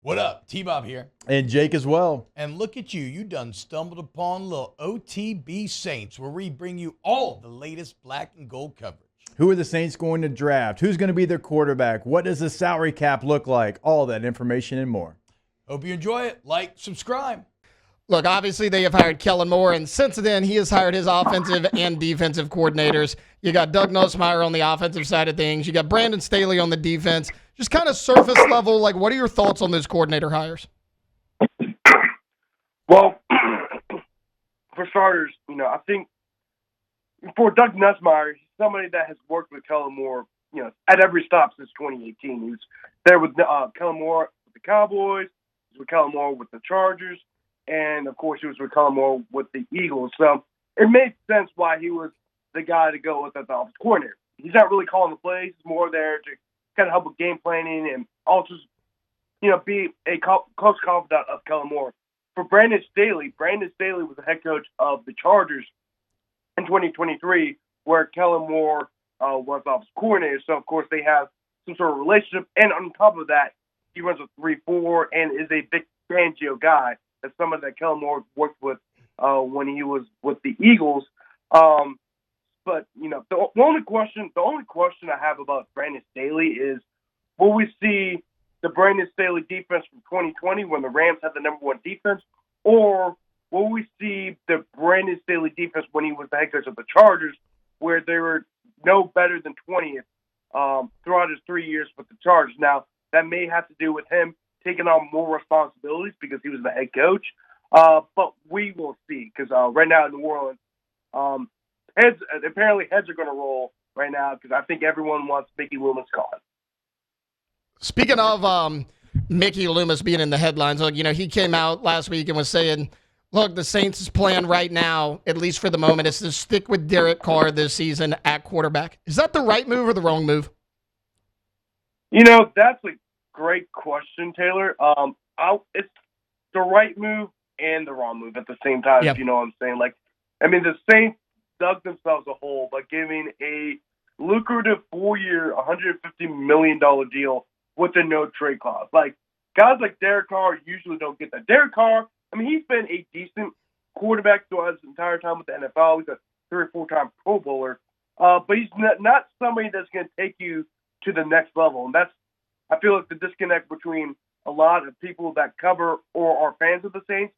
What up? T-Bob here. And Jake as well. And look at you. You done stumbled upon little OTB Saints, where we bring you all the latest black and gold coverage. Who are the Saints going to draft? Who's going to be their quarterback? What does the salary cap look like? All that information and more. Hope you enjoy it. Like, subscribe. Look, obviously they have hired Kellen Moore, and since then he has hired his offensive and defensive coordinators. You got Doug Nussmeier on the offensive side of things. You got Brandon Staley on the defense. Just kind of surface level, like, what are your thoughts on those coordinator hires? Well, for starters, I think for Doug Nussmeier, he's somebody that has worked with Kellen Moore, at every stop since 2018. He was there with Kellen Moore with the Cowboys, he was with Kellen Moore with the Chargers, and, of course, he was with Kellen Moore with the Eagles. So it made sense why he was the guy to go with as the offensive coordinator. He's not really calling the plays. He's more there to kind of help with game planning and also, be a close confidant of Kellen Moore. For Brandon Staley was the head coach of the Chargers in 2023, where Kellen Moore was offensive coordinator. So, of course, they have some sort of relationship. And on top of that, he runs a 3-4 and is a Vic Fangio guy. That's somebody that Kellen Moore worked with when he was with the Eagles. But the only question I have about Brandon Staley is, will we see the Brandon Staley defense from 2020 when the Rams had the number one defense, or will we see the Brandon Staley defense when he was the head coach of the Chargers, where they were no better than 20th throughout his 3 years with the Chargers? Now, that may have to do with him taking on more responsibilities because he was the head coach, but we will see, because right now in New Orleans, heads are going to roll right now because I think everyone wants Mickey Loomis gone. Speaking of Mickey Loomis being in the headlines, look, he came out last week and was saying, look, the Saints' plan right now, at least for the moment, is to stick with Derek Carr this season at quarterback. Is that the right move or the wrong move? That's a great question, Taylor. It's the right move and the wrong move at the same time, Yep. if you know what I'm saying. The Saints dug themselves a hole by giving a lucrative 4-year, $150 million deal with a no-trade clause. Guys like Derek Carr usually don't get that. Derek Carr, he's been a decent quarterback throughout his entire time with the NFL. He's a 3 or 4-time Pro Bowler. But he's not somebody that's going to take you to the next level. And I feel like the disconnect between a lot of people that cover or are fans of the Saints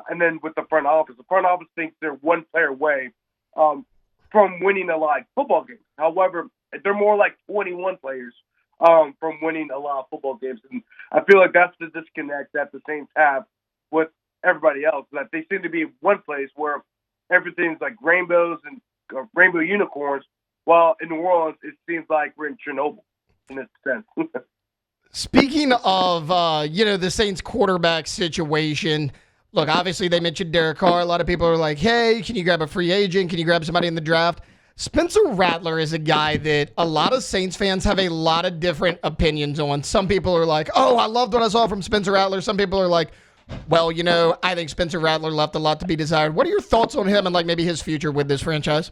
and then with the front office. The front office thinks they're one player away from winning a lot of football games. However, they're more like 21 players from winning a lot of football games. And I feel like that's the disconnect that the Saints have with everybody else, that they seem to be one place where everything's like rainbows and rainbow unicorns, while in New Orleans it seems like we're in Chernobyl in this sense. Speaking of, the Saints quarterback situation, look, obviously they mentioned Derek Carr. A lot of people are like, hey, can you grab a free agent? Can you grab somebody in the draft? Spencer Rattler is a guy that a lot of Saints fans have a lot of different opinions on. Some people are like, oh, I loved what I saw from Spencer Rattler. Some people are like, well, I think Spencer Rattler left a lot to be desired. What are your thoughts on him and maybe his future with this franchise?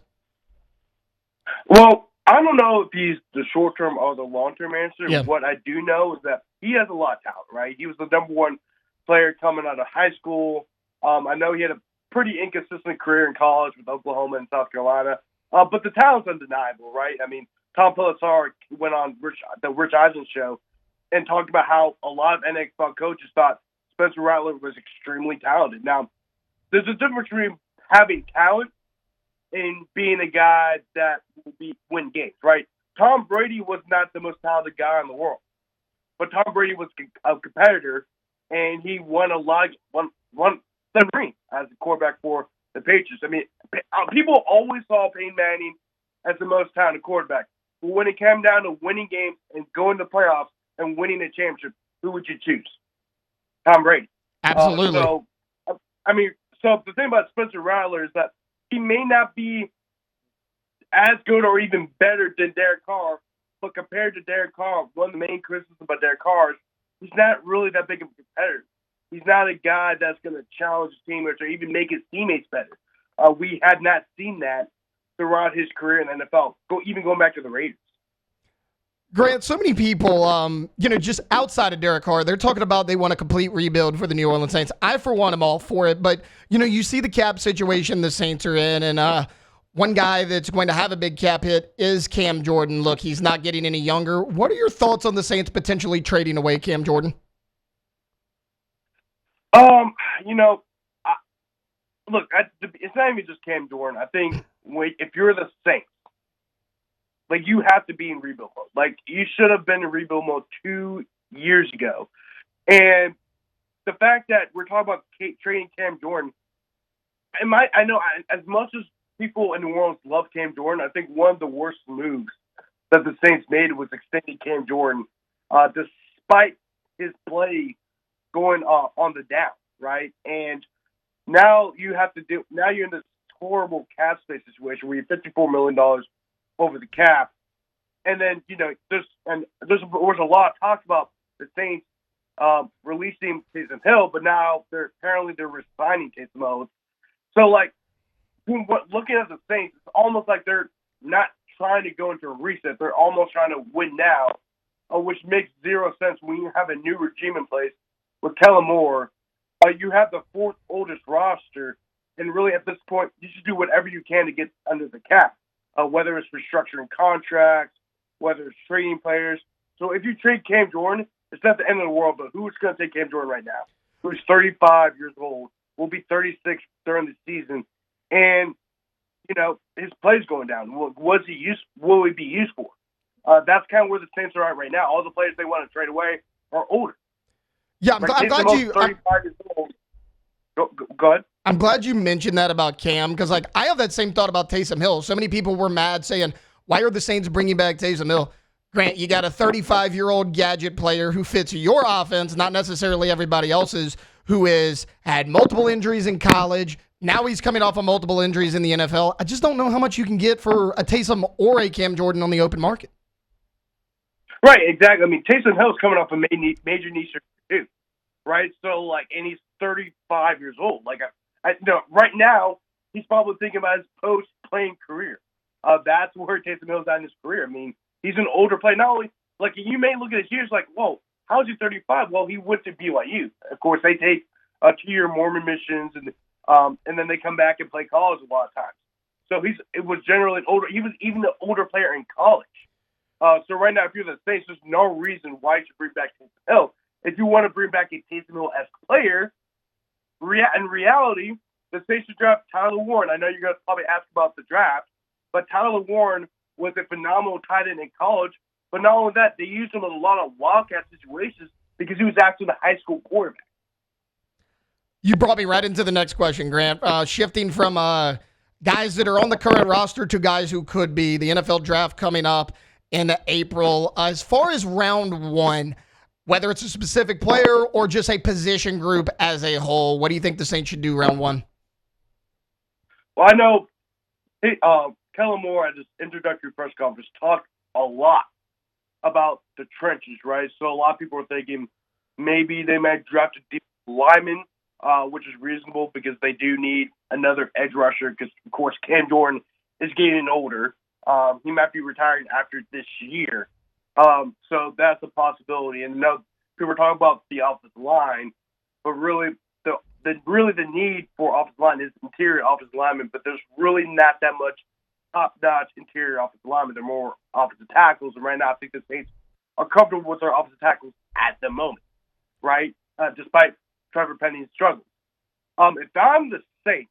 Well, I don't know if he's the short-term or the long-term answer. Yeah. What I do know is that he has a lot of talent, right? He was the number one player coming out of high school. I know he had a pretty inconsistent career in college with Oklahoma and South Carolina. But the talent's undeniable, right? Tom Pelissero went on the Rich Eisen show and talked about how a lot of NFL coaches thought Spencer Rattler was extremely talented. Now, there's a difference between having talent and being a guy that will win games, right? Tom Brady was not the most talented guy in the world, but Tom Brady was a competitor, and he won won 7 rings as a quarterback for the Patriots. People always saw Peyton Manning as the most talented quarterback, but when it came down to winning games and going to playoffs and winning a championship, who would you choose? Tom Brady. Absolutely. So the thing about Spencer Rattler is that he may not be as good or even better than Derek Carr, but compared to Derek Carr, one of the main criticisms about Derek Carr is he's not really that big of a competitor. He's not a guy that's going to challenge his teammates or even make his teammates better. We had not seen that throughout his career in the NFL, going back to the Raiders. Grant, so many people, just outside of Derek Carr, they're talking about they want a complete rebuild for the New Orleans Saints. I, for one, am all for it. But, you see the cap situation the Saints are in, and one guy that's going to have a big cap hit is Cam Jordan. Look, he's not getting any younger. What are your thoughts on the Saints potentially trading away Cam Jordan? Look, it's not even just Cam Jordan. I think if you're the Saints, like, you have to be in rebuild mode. Like, you should have been in rebuild mode 2 years ago. And the fact that we're talking about trading Cam Jordan, I know as much as people in New Orleans love Cam Jordan, I think one of the worst moves that the Saints made was extending Cam Jordan, despite his play going on the down, right? And now you're in this horrible cap space situation where you're $54 million over the cap. And then, there was a lot of talk about the Saints releasing Taysom Hill, but now they're resigning Taysom Hill. So, like, looking at the Saints, it's almost like they're not trying to go into a reset. They're almost trying to win now, which makes zero sense when you have a new regime in place with Kellen. You have the fourth oldest roster, and really at this point, you should do whatever you can to get under the cap, whether it's restructuring contracts, whether it's trading players. So if you trade Cam Jordan, it's not the end of the world, but who's going to take Cam Jordan right now? Who's 35 years old, will be 36 during the season, and, his play's going down. Will he be used for? That's kind of where the Saints are at right now. All the players they want to trade away are older. Yeah, I'm glad you. 35 years old. Go ahead. I'm glad you mentioned that about Cam, because I have that same thought about Taysom Hill. So many people were mad saying, why are the Saints bringing back Taysom Hill? Grant, you got a 35-year-old gadget player who fits your offense, not necessarily everybody else's, who has had multiple injuries in college. Now he's coming off of multiple injuries in the NFL. I just don't know how much you can get for a Taysom or a Cam Jordan on the open market. Right, exactly. I mean, Taysom Hill's coming off a major knee surgery too, right? So, and he's 35 years old. Right now, he's probably thinking about his post-playing career. That's where Taysom Hill's at in his career. I mean, he's an older player. Not only, you may look at his years whoa, how is he 35? Well, he went to BYU. Of course, they take 2-year Mormon missions, and then they come back and play college a lot of times. So it was generally an older. He was even an older player in college. So right now, if you're the Saints, there's no reason why you should bring back Taysom Hill. If you want to bring back a Taysom Hill-esque player, in reality, the Saints should draft Tyler Warren. I know you're going to probably ask about the draft, but Tyler Warren was a phenomenal tight end in college. But not only that, they used him in a lot of wildcat situations because he was actually the high school quarterback. You brought me right into the next question, Grant. Shifting from guys that are on the current roster to guys who could be. The NFL draft coming up in April. As far as round one, whether it's a specific player or just a position group as a whole, what do you think the Saints should do round one? Well, I know Kellen at his introductory press conference talked a lot about the trenches, right? So a lot of people are thinking maybe they might draft a deep lineman, which is reasonable because they do need another edge rusher because, of course, Cam Jordan is getting older. He might be retiring after this year. So that's a possibility. And people are talking about the offensive line, but really the need for offensive line is interior offensive linemen, but there's really not that much top-notch interior offensive linemen. They're more offensive tackles, and right now I think the Saints are comfortable with their offensive tackles at the moment, right? Despite Trevor Penny's struggles. If I'm the Saints,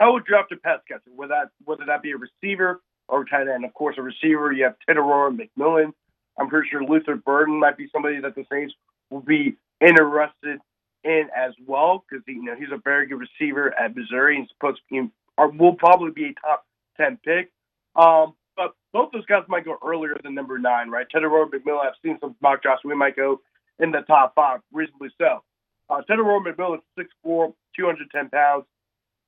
I would draft a pass catcher, whether that be a receiver or tight end. Of course, a receiver, you have Chachere and McMillan. I'm pretty sure Luther Burden might be somebody that the Saints will be interested in as well because he's a very good receiver at Missouri. He's supposed to be, or will probably be a top 10 pick. But both those guys might go earlier than number 9, right? Chachere and McMillan, I've seen some mock drafts. We might go in the top 5, reasonably so. Chachere McMillan is 6'4", 210 pounds.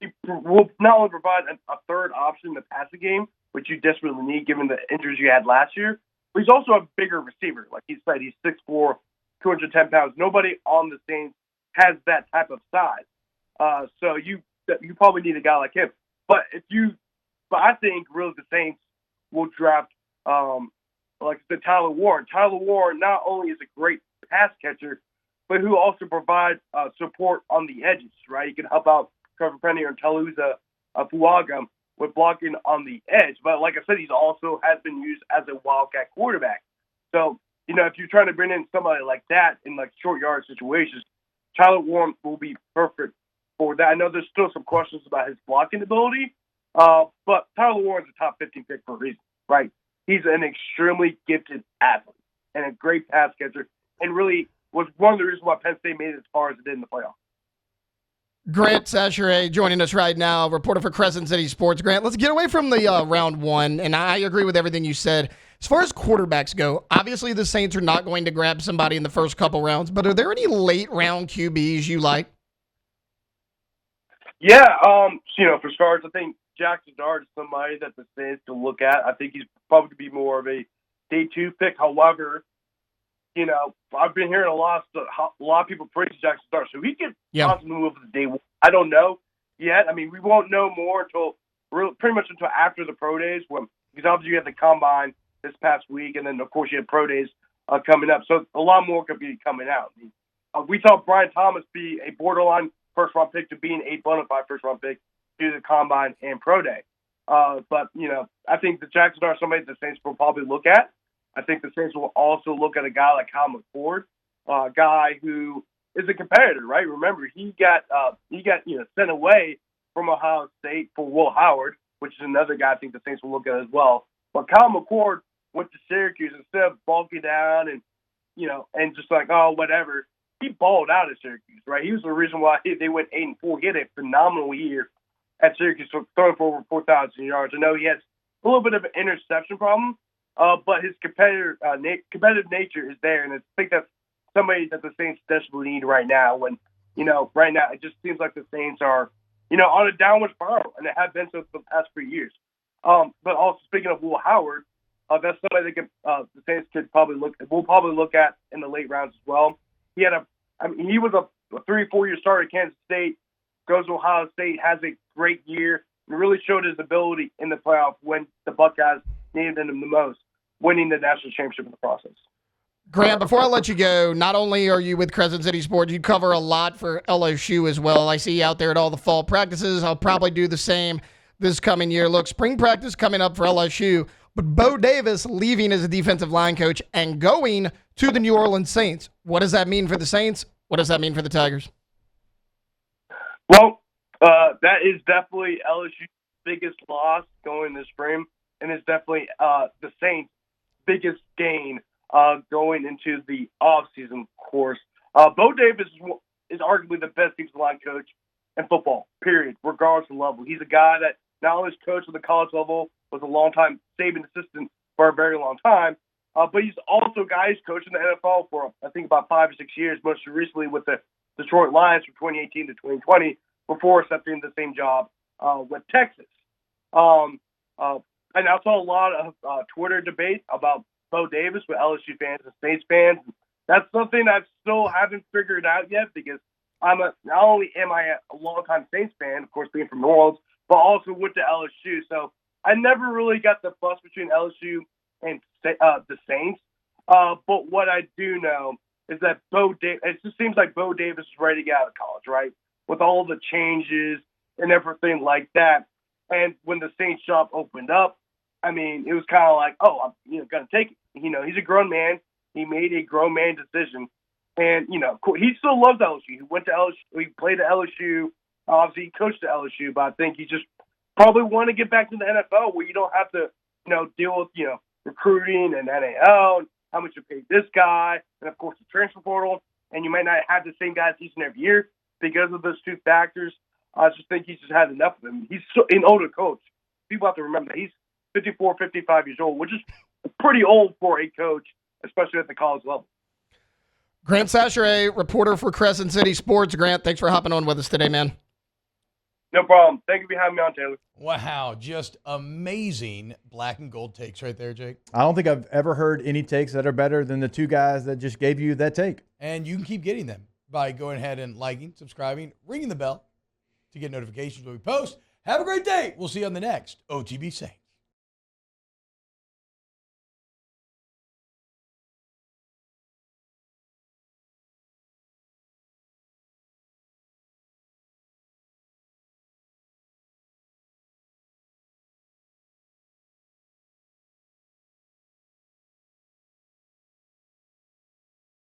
He will not only provide a third option in the passing game, which you desperately need given the injuries you had last year, but he's also a bigger receiver. Like he said, he's 6'4", 210 pounds. Nobody on the Saints has that type of size. So you probably need a guy like him. But I think really the Saints will draft like the Tyler Warren. Tyler Warren not only is a great pass catcher, but who also provides support on the edges, right? He can help out Trevor Penny or Taluza Fuaga with blocking on the edge. But like I said, he's also has been used as a wildcat quarterback. So, if you're trying to bring in somebody like that in like short yard situations, Tyler Warren will be perfect for that. I know there's still some questions about his blocking ability, but Tyler Warren's a top 15 pick for a reason, right? He's an extremely gifted athlete and a great pass catcher, and really was one of the reasons why Penn State made it as far as it did in the playoffs. Grant Chachere joining us right now, reporter for Crescent City Sports. Grant, let's get away from the round one, and I agree with everything you said. As far as quarterbacks go, obviously the Saints are not going to grab somebody in the first couple rounds, but are there any late-round QBs you like? Yeah, for starters, I think Jackson Dart is somebody that the Saints can look at. I think he's probably going to be more of a day 2 pick. However, I've been hearing a lot of people praise Jackson Dart, so he could possibly move to day 1. I don't know yet. I mean, we won't know more pretty much until after the pro days, because obviously you had the combine this past week, and then of course you had pro days coming up. So a lot more could be coming out. We saw Brian Thomas be a borderline first-round pick to being a bona fide first-round pick due to the combine and pro day. But I think the Jackson Dart is somebody the Saints will probably look at. I think the Saints will also look at a guy like Kyle McFord, a guy who is a competitor, right? Remember, he got sent away from Ohio State for Will Howard, which is another guy I think the Saints will look at as well. But Kyle McFord went to Syracuse instead of bulking down and just like, oh, whatever. He balled out at Syracuse, right? He was the reason why they went 8-4. He had a phenomenal year at Syracuse, throwing for over 4,000 yards. I know he has a little bit of an interception problem, but his competitive nature is there, and I think that's somebody that the Saints desperately need right now. When right now it just seems like the Saints are on a downward spiral, and they have been so for the past 3 years. But also speaking of Will Howard, that's somebody that the Saints will probably look at in the late rounds as well. He was a 3-4 year starter at Kansas State, goes to Ohio State, has a great year, and really showed his ability in the playoff when the Buckeyes needed him the most, winning the national championship in the process. Grant, before I let you go, not only are you with Crescent City Sports, you cover a lot for LSU as well. I see you out there at all the fall practices. I'll probably do the same this coming year. Look, spring practice coming up for LSU, but Bo Davis leaving as a defensive line coach and going to the New Orleans Saints. What does that mean for the Saints? What does that mean for the Tigers? Well, that is definitely LSU's biggest loss going this spring, and it's definitely the Saints' biggest gain going into the offseason course. Bo Davis is arguably the best defensive line coach in football, period, regardless of level. He's a guy that not only is coached at the college level, was a long-time Saban assistant for a very long time, but he's also a guy who's coached in the NFL for, I think, about 5 or 6 years, most recently with the Detroit Lions from 2018 to 2020, before accepting the same job with Texas. And I saw a lot of Twitter debate about Bo Davis with LSU fans and Saints fans. That's something I still haven't figured out yet, because not only am I a longtime Saints fan, of course, being from New Orleans, but also went to LSU. So I never really got the fuss between LSU and the Saints. But what I do know is that it just seems like Bo Davis is ready to get out of college, right? With all the changes and everything like that. And when the Saints job opened up, I mean, it was kind of like, oh, I'm going to take it. He's a grown man. He made a grown man decision. And, he still loves LSU. He went to LSU. He played at LSU. Obviously, he coached at LSU. But I think he just probably want to get back to the NFL, where you don't have to, deal with, recruiting and NAL and how much you pay this guy, and of course the transfer portal, and you might not have the same guys each and every year because of those two factors. I just think he's just had enough of them. He's an older coach. People have to remember that he's 54, 55 years old, which is pretty old for a coach, especially at the college level. Grant Chachere, reporter for Crescent City Sports. Grant, thanks for hopping on with us today, man. No problem. Thank you for having me on, Taylor. Wow, just amazing black and gold takes right there, Jake. I don't think I've ever heard any takes that are better than the two guys that just gave you that take. And you can keep getting them by going ahead and liking, subscribing, ringing the bell to get notifications when we post. Have a great day. We'll see you on the next OTB Saints.